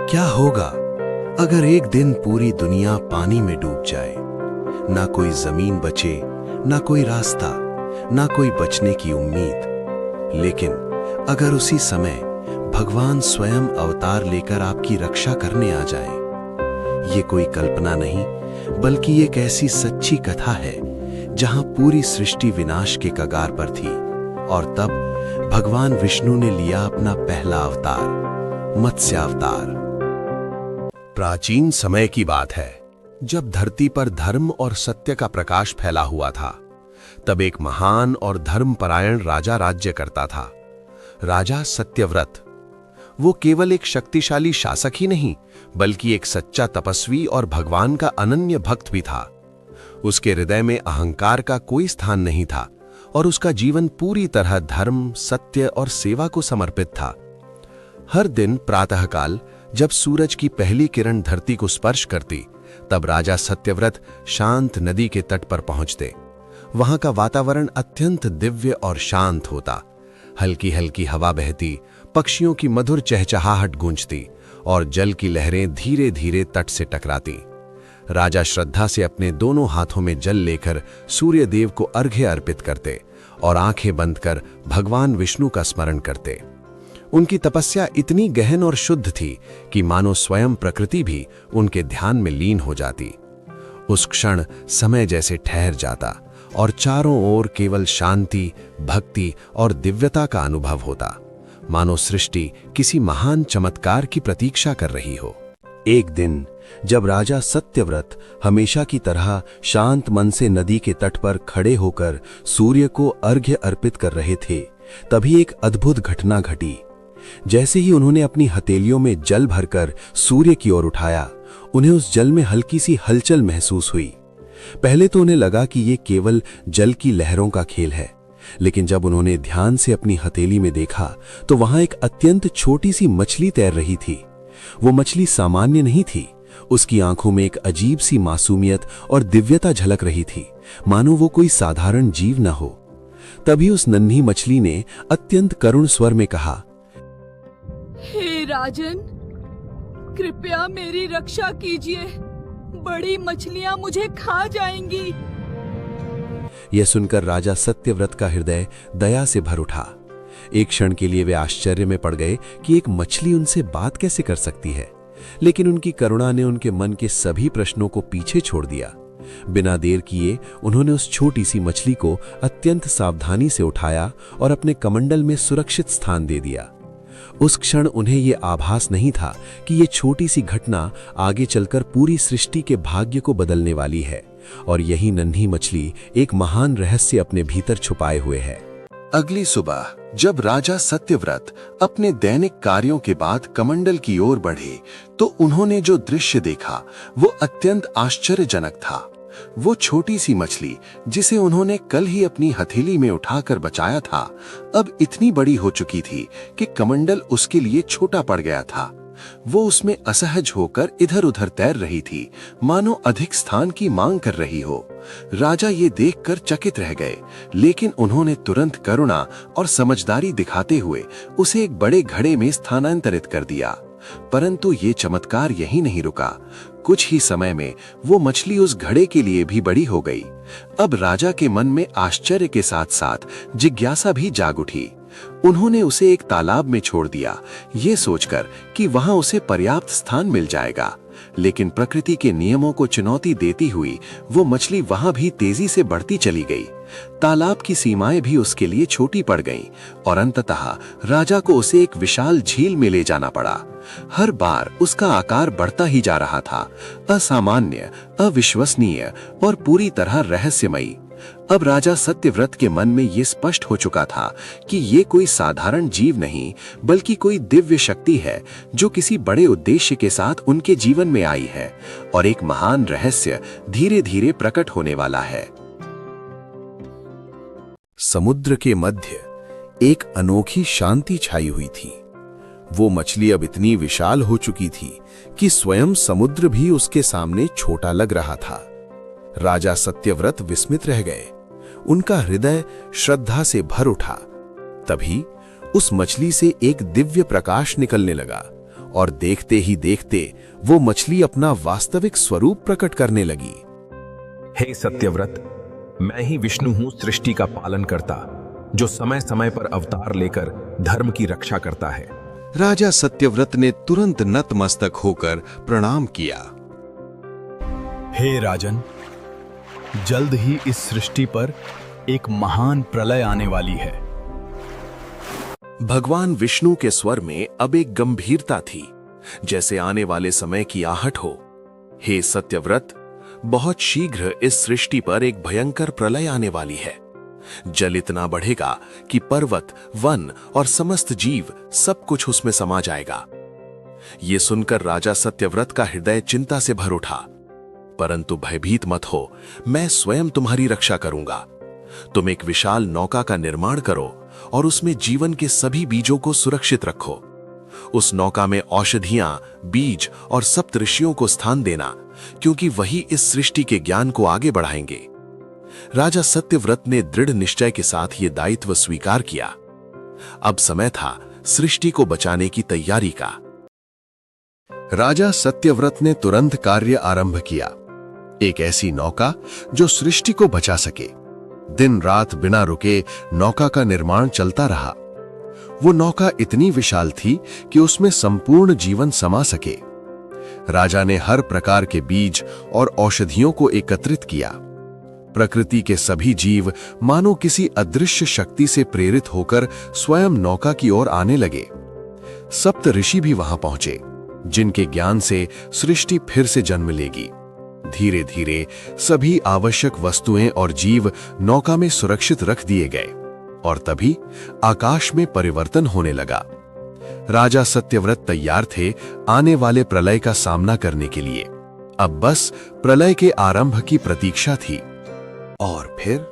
क्या होगा अगर एक दिन पूरी दुनिया पानी में डूब जाए? ना कोई जमीन बचे, ना कोई रास्ता, ना कोई बचने की उम्मीद। लेकिन अगर उसी समय भगवान स्वयं अवतार लेकर आपकी रक्षा करने आ जाए। ये कोई कल्पना नहीं, बल्कि एक ऐसी सच्ची कथा है जहां पूरी सृष्टि विनाश के कगार पर थी और तब भगवान विष्णु ने लिया अपना पहला अवतार, मत्स्य अवतार। प्राचीन समय की बात है, जब धरती पर धर्म और सत्य का प्रकाश फैला हुआ था। तब एक महान और धर्मपरायण राजा राज्य करता था, राजा सत्यव्रत। वो केवल एक शक्तिशाली शासक ही नहीं, बल्कि एक सच्चा तपस्वी और भगवान का अनन्य भक्त भी था। उसके हृदय में अहंकार का कोई स्थान नहीं था और उसका जीवन पूरी तरह धर्म, सत्य और सेवा को समर्पित था। हर दिन प्रातःकाल जब सूरज की पहली किरण धरती को स्पर्श करती, तब राजा सत्यव्रत शांत नदी के तट पर पहुंचते। वहां का वातावरण अत्यंत दिव्य और शांत होता। हल्की हल्की हवा बहती, पक्षियों की मधुर चहचहाहट गूंजती और जल की लहरें धीरे धीरे तट से टकराती। राजा श्रद्धा से अपने दोनों हाथों में जल लेकर सूर्य देव को अर्घ्य अर्पित करते और आंखें बंद कर भगवान विष्णु का स्मरण करते। उनकी तपस्या इतनी गहन और शुद्ध थी कि मानो स्वयं प्रकृति भी उनके ध्यान में लीन हो जाती। उस क्षण समय जैसे ठहर जाता और चारों ओर केवल शांति, भक्ति और दिव्यता का अनुभव होता, मानो सृष्टि किसी महान चमत्कार की प्रतीक्षा कर रही हो। एक दिन जब राजा सत्यव्रत हमेशा की तरह शांत मन से नदी के तट पर खड़े होकर सूर्य को अर्घ्य अर्पित कर रहे थे, तभी एक अद्भुत घटना घटी। जैसे ही उन्होंने अपनी हथेलियों में जल भरकर सूर्य की ओर उठाया, उन्हें उस जल में हल्की सी हलचल महसूस हुई। पहले तो उन्हें लगा कि ये केवल जल की लहरों का खेल है, लेकिन जब उन्होंने ध्यान से अपनी हथेली में देखा तो वहां एक अत्यंत छोटी सी मछली तैर रही थी। वो मछली सामान्य नहीं थी, उसकी आंखों में एक अजीब सी मासूमियत और दिव्यता झलक रही थी, मानो वो कोई साधारण जीव न हो। तभी उस नन्ही मछली ने अत्यंत करुण स्वर में कहा, हे राजन, कृपया मेरी रक्षा कीजिए, बड़ी मछलियां मुझे खा जाएंगी। यह सुनकर राजा सत्यव्रत का हृदय दया से भर उठा। एक क्षण के लिए वे आश्चर्य में पड़ गए कि एक मछली उनसे बात कैसे कर सकती है, लेकिन उनकी करुणा ने उनके मन के सभी प्रश्नों को पीछे छोड़ दिया। बिना देर किए उन्होंने उस छोटी सी मछली को अत्यंत सावधानी से उठाया और अपने कमंडल में सुरक्षित स्थान दे दिया। उस क्षण उन्हें यह आभास नहीं था कि यह छोटी सी घटना आगे चलकर पूरी सृष्टि के भाग्य को बदलने वाली है और यही नन्ही मछली एक महान रहस्य अपने भीतर छुपाए हुए है। अगली सुबह जब राजा सत्यव्रत अपने दैनिक कार्यों के बाद कमंडल की ओर बढ़े, तो उन्होंने जो दृश्य देखा वो अत्यंत आश्चर्यजनक था। वो छोटी सी मछली जिसे उन्होंने कल ही अपनी हथेली में उठाकर बचाया था, अब इतनी बड़ी हो चुकी थी कि कमंडल उसके लिए छोटा पड़ गया था। वो उसमें असहज होकर इधर उधर तैर रही थी, मानो अधिक स्थान की मांग कर रही हो। राजा ये देखकर चकित रह गए, लेकिन उन्होंने तुरंत करुणा और समझदारी दिखाते हुए उसे एक बड़े घड़े में स्थानांतरित कर दिया। परंतु ये चमत्कार यही नहीं रुका। कुछ ही समय में वो मछली उस घड़े के लिए भी बड़ी हो गई। अब राजा के मन में आश्चर्य के साथ साथ जिज्ञासा भी जाग उठी। उन्होंने उसे एक तालाब में छोड़ दिया, ये सोचकर कि वहां उसे पर्याप्त स्थान मिल जाएगा। लेकिन प्रकृति के नियमों को चुनौती देती हुई वो मछली वहां भी तेजी से बढ़ती चली गई। तालाब की सीमाएं भी उसके लिए छोटी पड़ गईं और अंततः राजा को उसे एक विशाल झील में ले जाना पड़ा। हर बार उसका आकार बढ़ता ही जा रहा था, असामान्य, अविश्वसनीय और पूरी तरह रहस्यमयी। अब राजा सत्यव्रत के मन में यह स्पष्ट हो चुका था कि ये कोई साधारण जीव नहीं, बल्कि कोई दिव्य शक्ति है जो किसी बड़े उद्देश्य के साथ उनके जीवन में आई है और एक महान रहस्य धीरे धीरे प्रकट होने वाला है। समुद्र के मध्य एक अनोखी शांति छाई हुई थी। वो मछली अब इतनी विशाल हो चुकी थी कि स्वयं समुद्र भी उसके सामने छोटा लग रहा था। राजा सत्यव्रत विस्मित रह गए, उनका हृदय श्रद्धा से भर उठा। तभी उस मछली से एक दिव्य प्रकाश निकलने लगा और देखते ही देखते वो मछली अपना वास्तविक स्वरूप प्रकट करने लगी। हे सत्यव्रत, मैं ही विष्णु हूं, सृष्टि का पालन करता, जो समय समय पर अवतार लेकर धर्म की रक्षा करता है। राजा सत्यव्रत ने तुरंत नतमस्तक होकर प्रणाम किया। हे राजन, जल्द ही इस सृष्टि पर एक महान प्रलय आने वाली है। भगवान विष्णु के स्वर में अब एक गंभीरता थी, जैसे आने वाले समय की आहट हो। हे सत्यव्रत, बहुत शीघ्र इस सृष्टि पर एक भयंकर प्रलय आने वाली है। जल इतना बढ़ेगा कि पर्वत, वन और समस्त जीव सब कुछ उसमें समा जाएगा। ये सुनकर राजा सत्यव्रत का हृदय चिंता से भर उठा। परंतु भयभीत मत हो, मैं स्वयं तुम्हारी रक्षा करूंगा। तुम एक विशाल नौका का निर्माण करो और उसमें जीवन के सभी बीजों को सुरक्षित रखो। उस नौका में औषधियां, बीज और सप्तऋषियों को स्थान देना, क्योंकि वही इस सृष्टि के ज्ञान को आगे बढ़ाएंगे। राजा सत्यव्रत ने दृढ़ निश्चय के साथ ये दायित्व स्वीकार किया। अब समय था सृष्टि को बचाने की तैयारी का। राजा सत्यव्रत ने तुरंत कार्य आरंभ किया। एक ऐसी नौका जो सृष्टि को बचा सके। दिन रात बिना रुके नौका का निर्माण चलता रहा। वो नौका इतनी विशाल थी कि उसमें संपूर्ण जीवन समा सके। राजा ने हर प्रकार के बीज और औषधियों को एकत्रित किया। प्रकृति के सभी जीव मानो किसी अदृश्य शक्ति से प्रेरित होकर स्वयं नौका की ओर आने लगे। सप्त ऋषि भी वहां पहुंचे, जिनके ज्ञान से सृष्टि फिर से जन्म लेगी। धीरे धीरे सभी आवश्यक वस्तुएं और जीव नौका में सुरक्षित रख दिए गए और तभी आकाश में परिवर्तन होने लगा। राजा सत्यव्रत तैयार थे आने वाले प्रलय का सामना करने के लिए। अब बस प्रलय के आरंभ की प्रतीक्षा थी। और फिर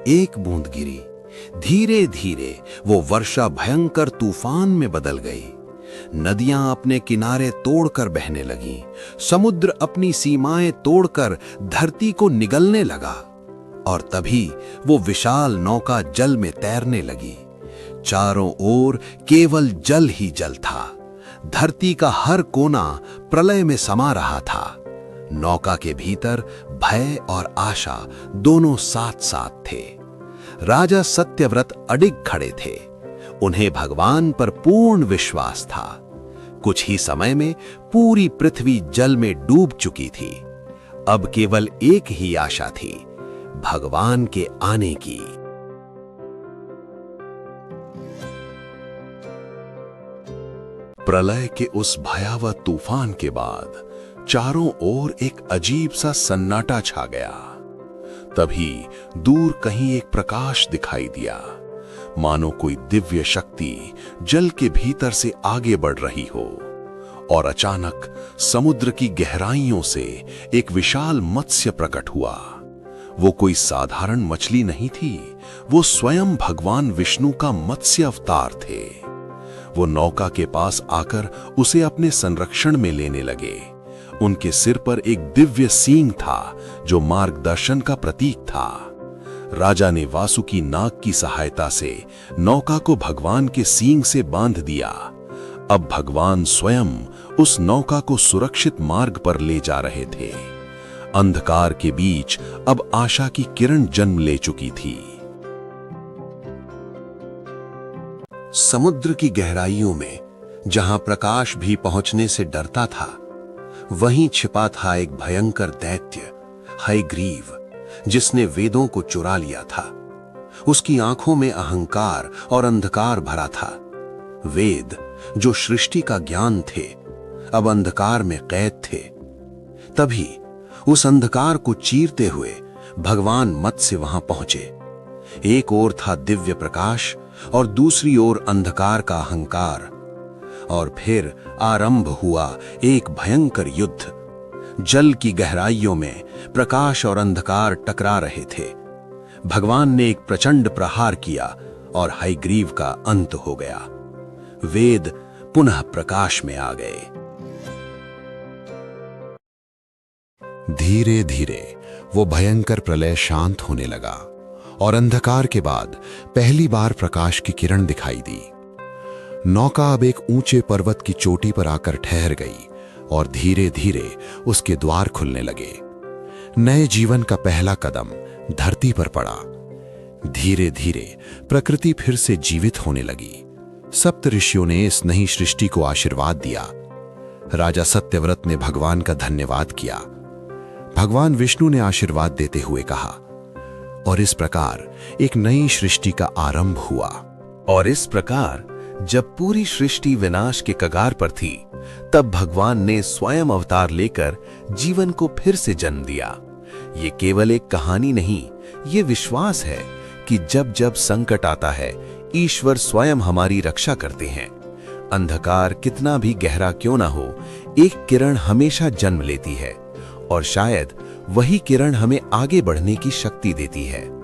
एक बूंद गिरी। धीरे धीरे वो वर्षा भयंकर तूफान में बदल गई। नदियां अपने किनारे तोड़कर बहने लगीं। समुद्र अपनी सीमाएं तोड़कर धरती को निगलने लगा। और तभी वो विशाल नौका जल में तैरने लगी। चारों ओर केवल जल ही जल था। धरती का हर कोना प्रलय में समा रहा था। नौका के भीतर भय और आशा दोनों साथ साथ थे। राजा सत्यव्रत अडिग खड़े थे। उन्हें भगवान पर पूर्ण विश्वास था। कुछ ही समय में पूरी पृथ्वी जल में डूब चुकी थी। अब केवल एक ही आशा थी, भगवान के आने की। प्रलय के उस भयावह तूफान के बाद चारों ओर एक अजीब सा सन्नाटा छा गया। तभी दूर कहीं एक प्रकाश दिखाई दिया, मानो कोई दिव्य शक्ति जल के भीतर से आगे बढ़ रही हो। और अचानक समुद्र की गहराइयों से एक विशाल मत्स्य प्रकट हुआ। वो कोई साधारण मछली नहीं थी, वो स्वयं भगवान विष्णु का मत्स्य अवतार थे। वो नौका के पास आकर उसे अपने संरक्षण में लेने लगे। उनके सिर पर एक दिव्य सींग था, जो मार्गदर्शन का प्रतीक था। राजा ने वासुकी नाग की सहायता से नौका को भगवान के सींग से बांध दिया। अब भगवान स्वयं उस नौका को सुरक्षित मार्ग पर ले जा रहे थे। अंधकार के बीच अब आशा की किरण जन्म ले चुकी थी। समुद्र की गहराइयों में जहां प्रकाश भी पहुंचने से डरता था, वहीं छिपा था एक भयंकर दैत्य हयग्रीव, जिसने वेदों को चुरा लिया था। उसकी आंखों में अहंकार और अंधकार भरा था। वेद, जो सृष्टि का ज्ञान थे, अब अंधकार में कैद थे। तभी उस अंधकार को चीरते हुए भगवान मत्स्य वहां पहुंचे। एक ओर था दिव्य प्रकाश और दूसरी ओर अंधकार का अहंकार। और फिर आरंभ हुआ एक भयंकर युद्ध। जल की गहराइयों में प्रकाश और अंधकार टकरा रहे थे। भगवान ने एक प्रचंड प्रहार किया और हयग्रीव का अंत हो गया। वेद पुनः प्रकाश में आ गए। धीरे धीरे वो भयंकर प्रलय शांत होने लगा और अंधकार के बाद पहली बार प्रकाश की किरण दिखाई दी। नौका अब एक ऊंचे पर्वत की चोटी पर आकर ठहर गई और धीरे धीरे उसके द्वार खुलने लगे। नए जीवन का पहला कदम धरती पर पड़ा। धीरे धीरे प्रकृति फिर से जीवित होने लगी। सप्त ऋषियों ने इस नई सृष्टि को आशीर्वाद दिया। राजा सत्यव्रत ने भगवान का धन्यवाद किया। भगवान विष्णु ने आशीर्वाद देते हुए कहा, और इस प्रकार एक नई सृष्टि का आरंभ हुआ। और इस प्रकार जब पूरी सृष्टि विनाश के कगार पर थी, तब भगवान ने स्वयं अवतार लेकर जीवन को फिर से जन्म दिया। ये केवल एक कहानी नहीं, ये विश्वास है कि जब जब संकट आता है, ईश्वर स्वयं हमारी रक्षा करते हैं। अंधकार कितना भी गहरा क्यों ना हो, एक किरण हमेशा जन्म लेती है, और शायद वही किरण हमें आगे बढ़ने की शक्ति देती है।